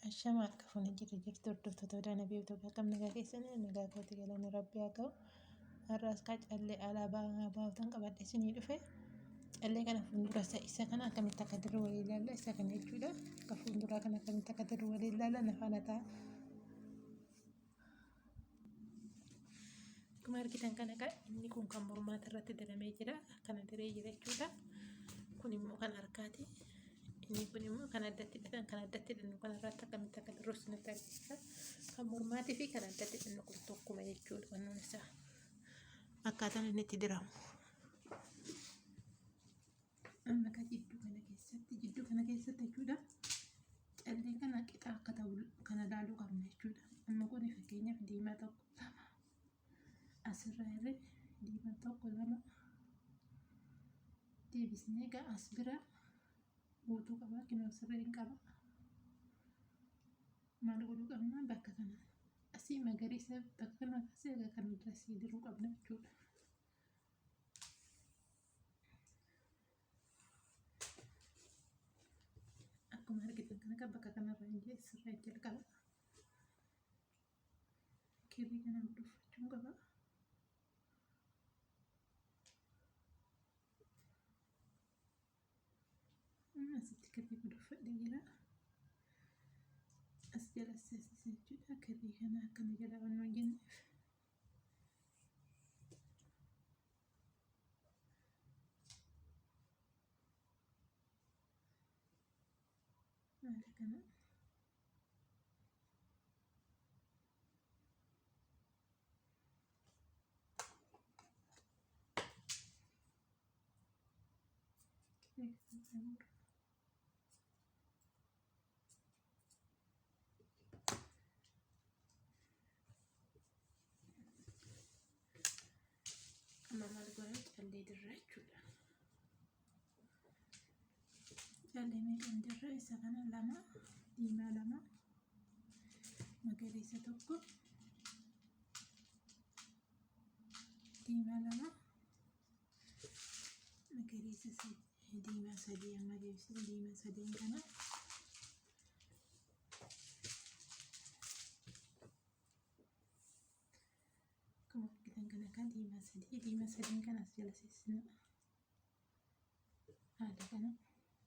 Ashama akka fuuni jirtu hordoftoota wadaana biyyoota akkam nagaa keessanii nagaa kooti galanii rabbi haa ga'u. Har'aas callee alaabaa baawutaan qabadhe isinii dhufe. Callee kana fuuldura isa kana akkamitti akka dirru walii ilaalla isa kana jechuudha. Akka fuulduraa kana akkamitti akka dirru walii ilaalla nafaana ta'a. Akkuma argitan kana inni kun kan mormaati irratti diramee jira. Kana diree jira jechuudha. Kun immoo kan harkaati. Ini kun immoo kan addatti hidhatan kan addatti hidhannu kan irratti akkamitti akka dirru isinitti agarsiisa. Kan mormaatii fi kan addatti hidhannu kun tokkuma jechuudha wannoon isaa. Akkaataan inni itti diramu. Amma kan jidduu kana keessatti jechuudha. Callee kana qixa akka ta'u kana ilaaluu qabna jechuudha. Amma kun fakkeenyaaf diimaa tokko lama asirraa irree diimaa tokko lama deebisnee as bira guutuu qaba kinoo sirriin qaba. Maal godhuu qabna bakka kana asii magariisa bakka kana asii kan asii diruu qabna jechuudha. Akkuma argitan kana bakka kanarra illee sirraa jalqaba. Kirrii kana hordofachuu qaba. Asitti kirrii hordofadhee jira. As jala seensisee jechuudha. Kirrii kana akkana jala wannoo jenneef. Maali kana? Amma maal godhan callee dirraa jechuudha. Callee meeqan dirra isa kana lama diimaa lama magariisa tokko diimaa lama magariisa diimaa sadii amma deebisee diimaa sadeen kana akkuma argitan kana kan diimaa sadeen kana as jala seensisna. Haala kana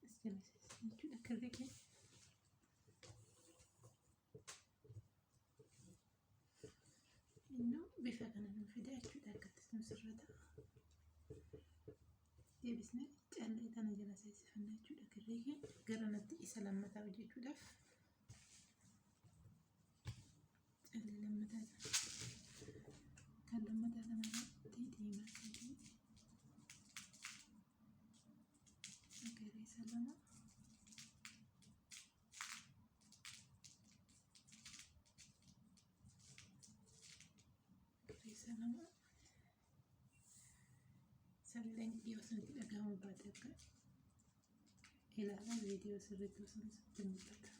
as jala seensisna jechuudha kirrii keenya. Innoo bifa kana nu fida jechuudha akkattis nu sirrata. Deebisnee callee kana jala seensifna jechuudha kirrii keenya gara natti isa lammataa hojjechuudhaaf. Callee lammataa kan lammataa kanarratti diimaa sadii magariisa lama magariisa lama sagaleen dhiyoo sanatti dhagahamu baate akka ilaalaa viidiyoo sirriitti osoo sitti mul'ata.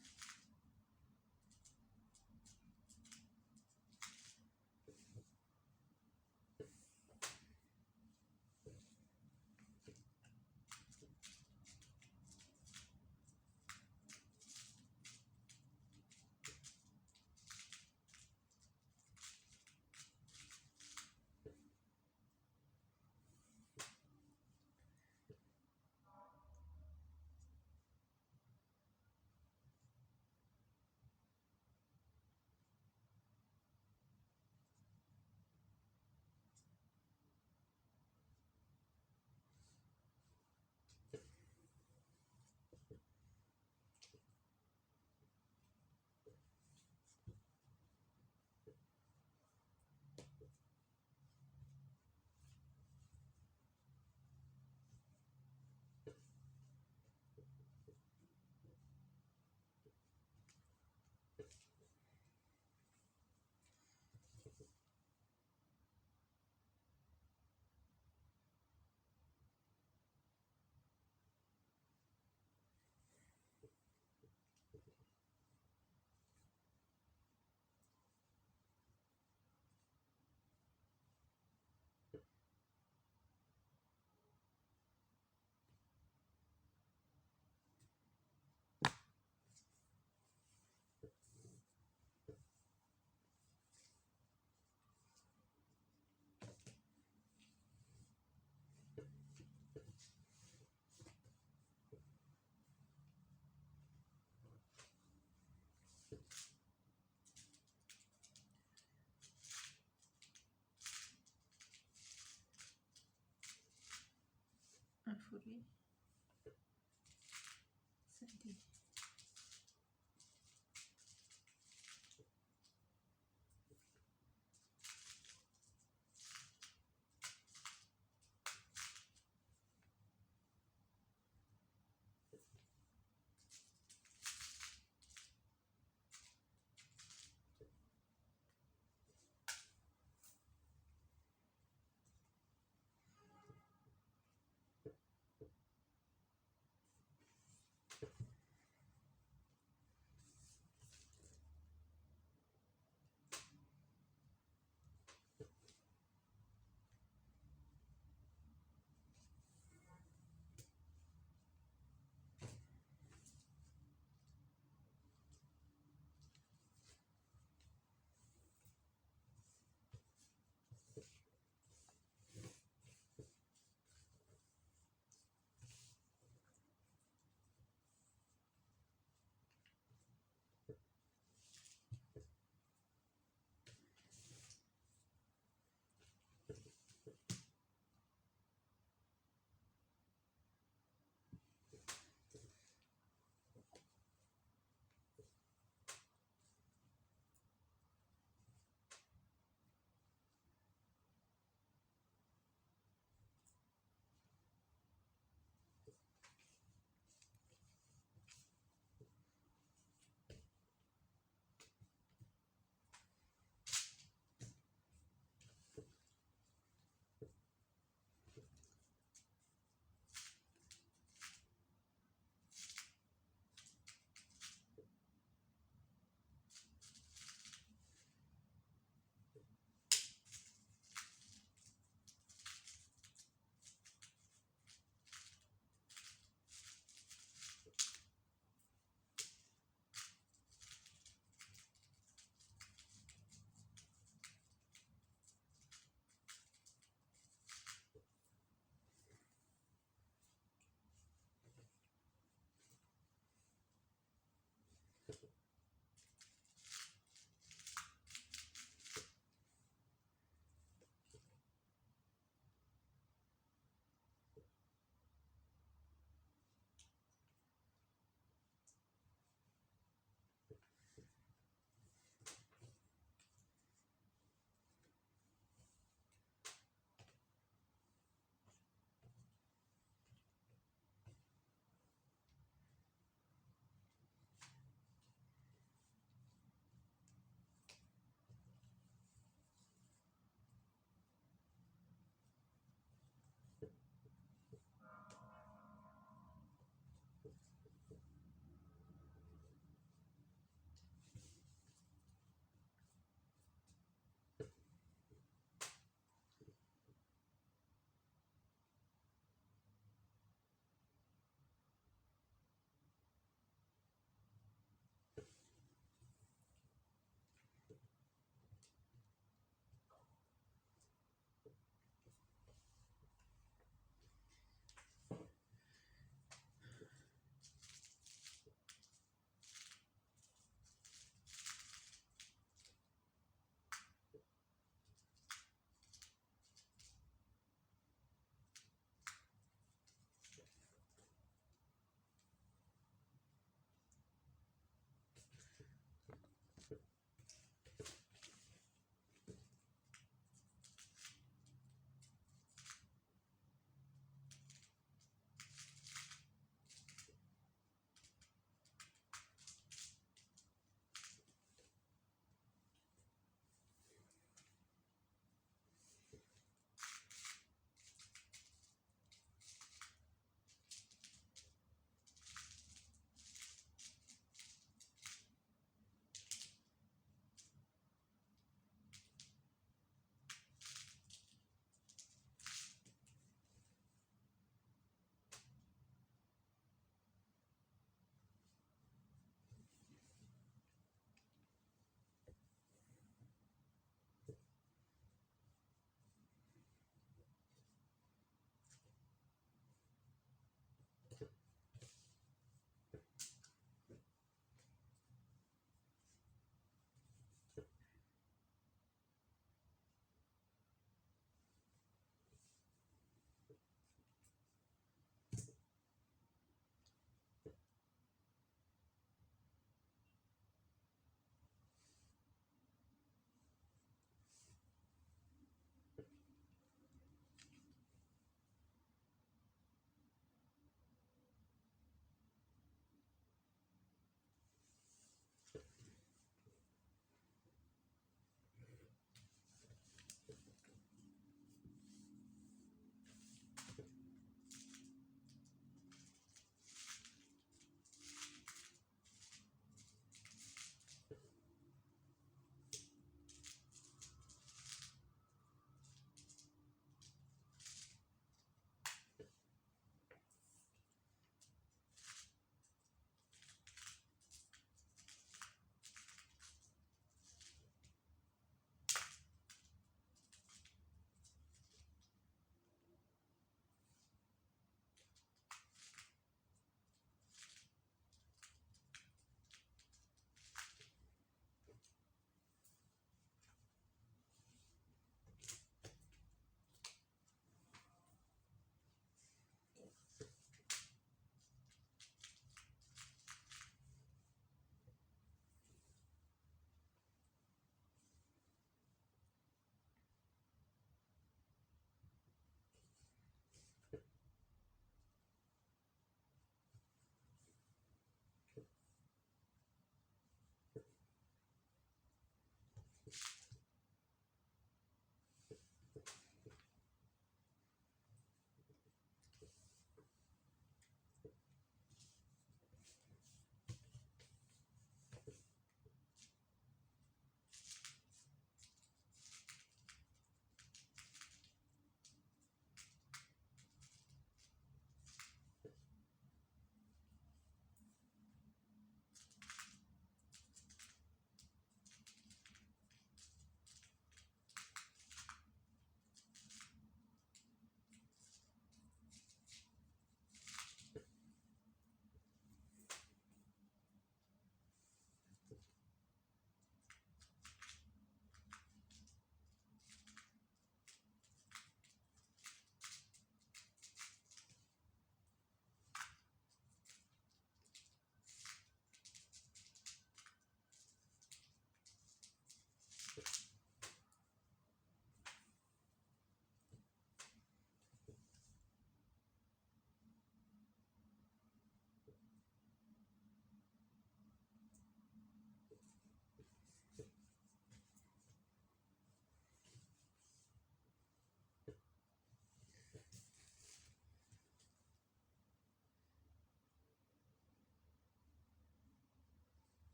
fi sadii.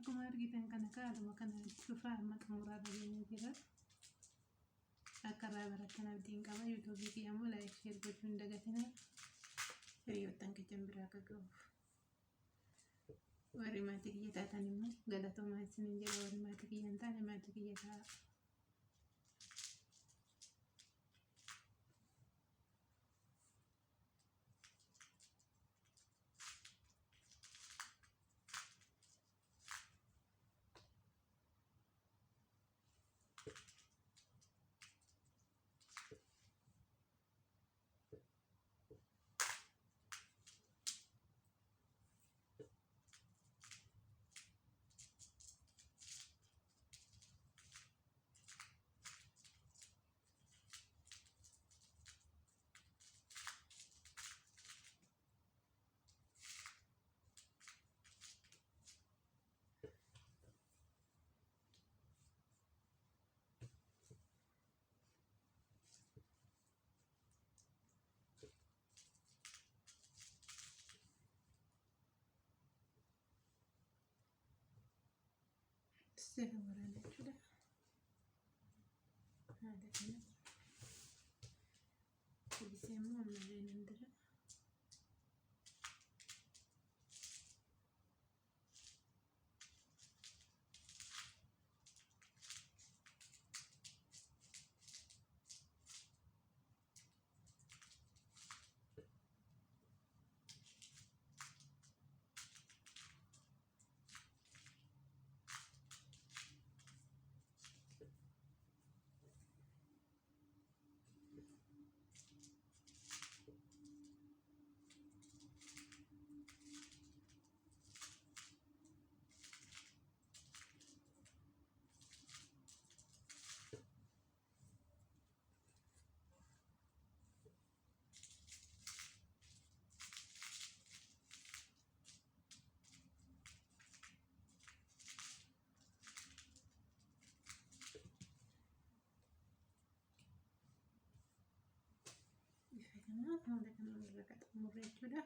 akkuma argitan kana kaaluma kana dhufaa amma xumuraa dhabeenya jira. Akka irraa barattan abdiin qaba. Yuutuubii fi ammoo laayik sheer gochuu hin dagatinaa. Hiriyoottan kichan biraa akka ga'uuf. Warri maatii kiyya taatan immoo galatoomaa isiniin jedha. Warri maatii kiyya hin taane maatii kiyya ta'a. Seera waraana jechuudha. Haala kana kubbisee immoo ammallee nan dira. Haala kana irra qaxxaamurre jechuudha.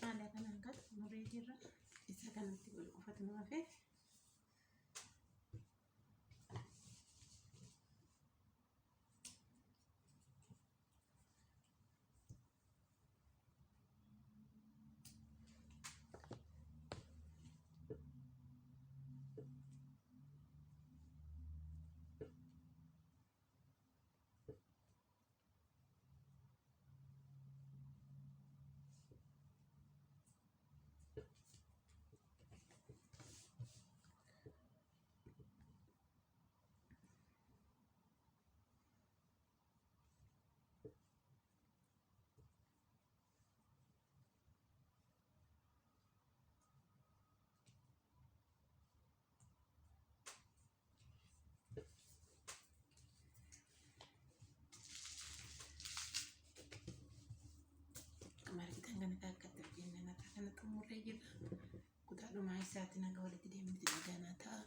Haala kanaan qaxxaamurree jirra. Isa kanatti qofatu nu hafe. Margitan kana akka jennaan kana xumurree jira. Kutaadhuma isaatti naga walitti deemniti nagaa naa ta'a.